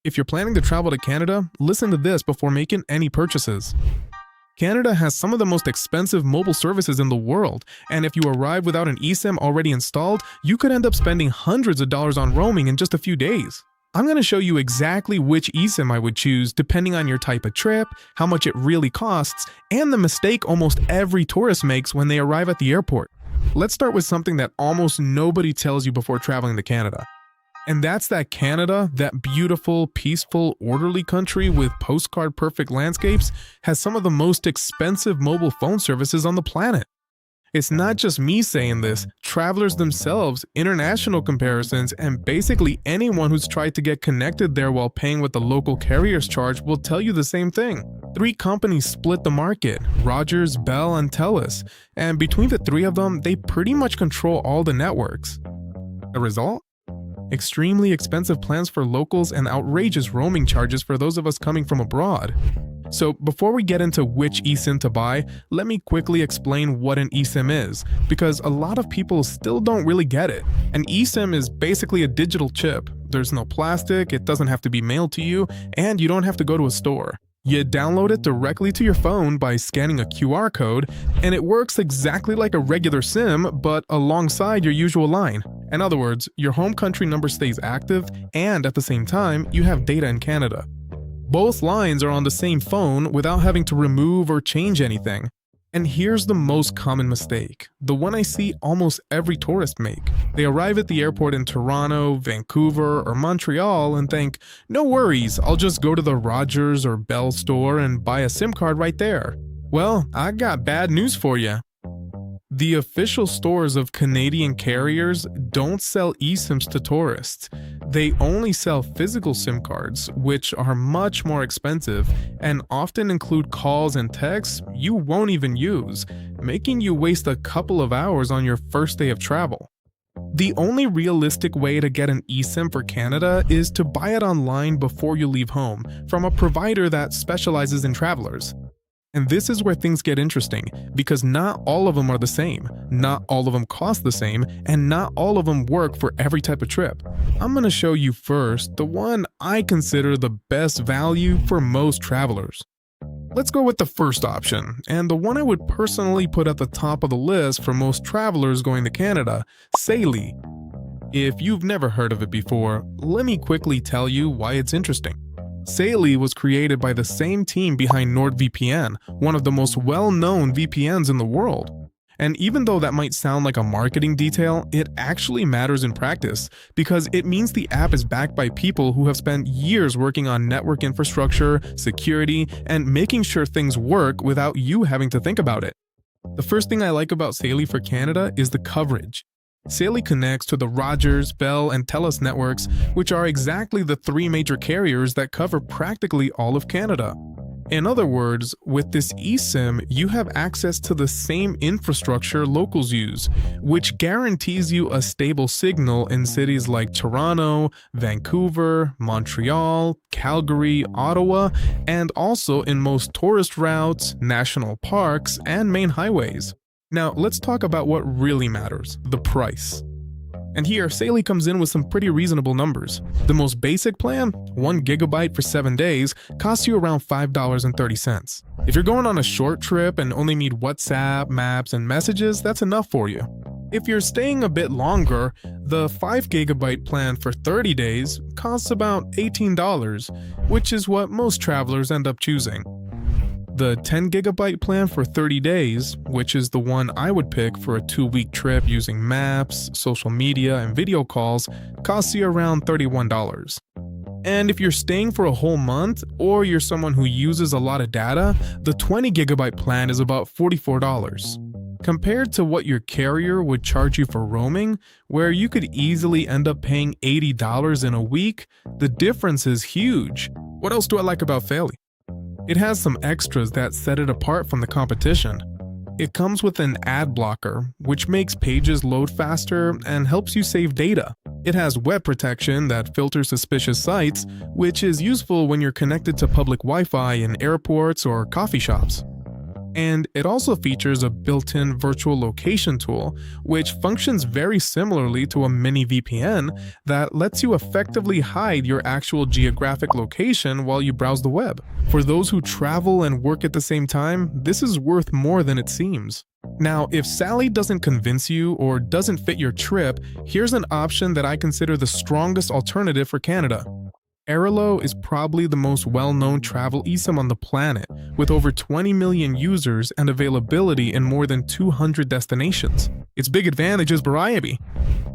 If you're planning to travel to Canada, listen to this before making any purchases. Canada has some of the most expensive mobile services in the world, and if you arrive without an eSIM already installed, you could end up spending hundreds of dollars on roaming in just a few days. I'm going to show you exactly which eSIM I would choose depending on your type of trip, how much it really costs, and the mistake almost every tourist makes when they arrive at the airport. Let's start with something that almost nobody tells you before traveling to Canada. And that's that Canada, that beautiful, peaceful, orderly country with postcard-perfect landscapes, has some of the most expensive mobile phone services on the planet. It's not just me saying this, travelers themselves, international comparisons, and basically anyone who's tried to get connected there while paying what the local carriers charge will tell you the same thing. 3 companies split the market, Rogers, Bell, and Telus, and between the 3 of them, they pretty much control all the networks. The result? Extremely expensive plans for locals and outrageous roaming charges for those of us coming from abroad. So before we get into which eSIM to buy, let me quickly explain what an eSIM is, because a lot of people still don't really get it. An eSIM is basically a digital chip. There's no plastic, it doesn't have to be mailed to you, and you don't have to go to a store. You download it directly to your phone by scanning a QR code, and it works exactly like a regular SIM, but alongside your usual line. In other words, your home country number stays active, and at the same time, you have data in Canada. Both lines are on the same phone without having to remove or change anything. And here's the most common mistake, the one I see almost every tourist make. They arrive at the airport in Toronto, Vancouver, or Montreal and think, no worries, I'll just go to the Rogers or Bell store and buy a SIM card right there. Well, I got bad news for you. The official stores of Canadian carriers don't sell eSIMs to tourists. They only sell physical SIM cards, which are much more expensive and often include calls and texts you won't even use, making you waste a couple of hours on your first day of travel. The only realistic way to get an eSIM for Canada is to buy it online before you leave home from a provider that specializes in travelers. And this is where things get interesting, because not all of them are the same, not all of them cost the same, and not all of them work for every type of trip. I'm going to show you first the one I consider the best value for most travelers. Let's go with the first option, and the one I would personally put at the top of the list for most travelers going to Canada, Saily. If you've never heard of it before, let me quickly tell you why it's interesting. Saily was created by the same team behind NordVPN, one of the most well-known VPNs in the world. And even though that might sound like a marketing detail, it actually matters in practice, because it means the app is backed by people who have spent years working on network infrastructure, security, and making sure things work without you having to think about it. The first thing I like about Saily for Canada is the coverage. Saily connects to the Rogers, Bell, and Telus networks, which are exactly the 3 major carriers that cover practically all of Canada. In other words, with this eSIM, you have access to the same infrastructure locals use, which guarantees you a stable signal in cities like Toronto, Vancouver, Montreal, Calgary, Ottawa, and also in most tourist routes, national parks, and main highways. Now, let's talk about what really matters, the price. And here, Saily comes in with some pretty reasonable numbers. The most basic plan, 1 GB for 7 days, costs you around $5.30. If you're going on a short trip and only need WhatsApp, maps, and messages, that's enough for you. If you're staying a bit longer, the 5 GB plan for 30 days costs about $18, which is what most travelers end up choosing. The 10 GB plan for 30 days, which is the one I would pick for a 2-week trip using maps, social media, and video calls, costs you around $31. And if you're staying for a whole month, or you're someone who uses a lot of data, the 20 GB plan is about $44. Compared to what your carrier would charge you for roaming, where you could easily end up paying $80 in a week, the difference is huge. What else do I like about Saily? It has some extras that set it apart from the competition. It comes with an ad blocker, which makes pages load faster and helps you save data. It has web protection that filters suspicious sites, which is useful when you're connected to public Wi-Fi in airports or coffee shops. And it also features a built-in virtual location tool, which functions very similarly to a mini VPN that lets you effectively hide your actual geographic location while you browse the web. For those who travel and work at the same time, this is worth more than it seems. Now, if Saily doesn't convince you or doesn't fit your trip, here's an option that I consider the strongest alternative for Canada. Airalo is probably the most well-known travel eSIM on the planet, with over 20 million users and availability in more than 200 destinations. Its big advantage is variety.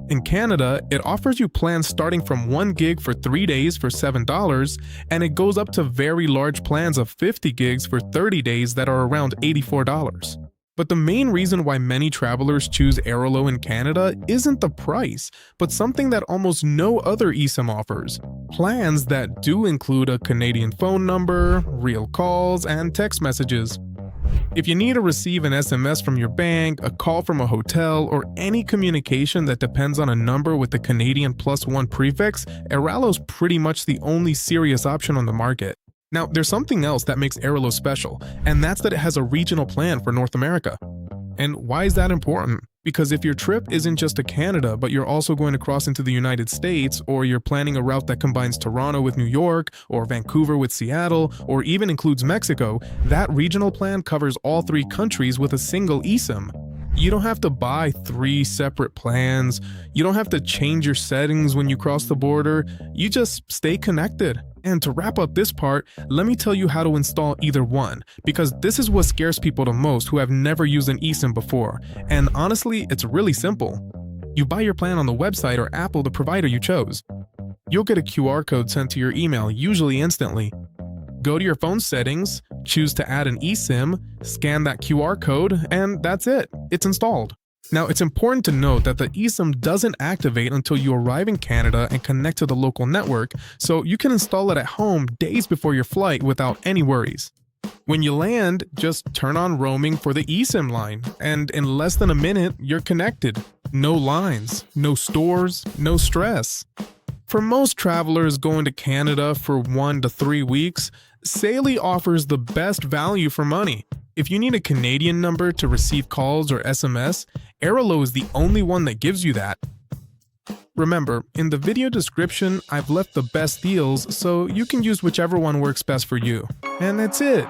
In Canada, it offers you plans starting from 1 gig for 3 days for $7, and it goes up to very large plans of 50 gigs for 30 days that are around $84. But the main reason why many travelers choose Airalo in Canada isn't the price, but something that almost no other eSIM offers: plans that do include a Canadian phone number, real calls, and text messages. If you need to receive an SMS from your bank, a call from a hotel, or any communication that depends on a number with the Canadian +1 prefix, Airalo's pretty much the only serious option on the market. Now, there's something else that makes Airalo special, and that's that it has a regional plan for North America. And why is that important? Because if your trip isn't just to Canada, but you're also going to cross into the United States, or you're planning a route that combines Toronto with New York, or Vancouver with Seattle, or even includes Mexico, that regional plan covers all 3 countries with a single eSIM. You don't have to buy 3 separate plans. You don't have to change your settings when you cross the border. You just stay connected. And to wrap up this part, let me tell you how to install either one, because this is what scares people the most who have never used an eSIM before. And honestly, it's really simple. You buy your plan on the website or app of the provider you chose. You'll get a QR code sent to your email, usually instantly. Go to your phone settings, choose to add an eSIM, scan that QR code, and that's it. It's installed. Now, it's important to note that the eSIM doesn't activate until you arrive in Canada and connect to the local network, so you can install it at home days before your flight without any worries. When you land, just turn on roaming for the eSIM line, and in less than a minute, you're connected. No lines, no stores, no stress. For most travelers going to Canada for 1 to 3 weeks, Saily offers the best value for money. If you need a Canadian number to receive calls or SMS, Airalo is the only one that gives you that. Remember, in the video description, I've left the best deals, so you can use whichever one works best for you. And that's it.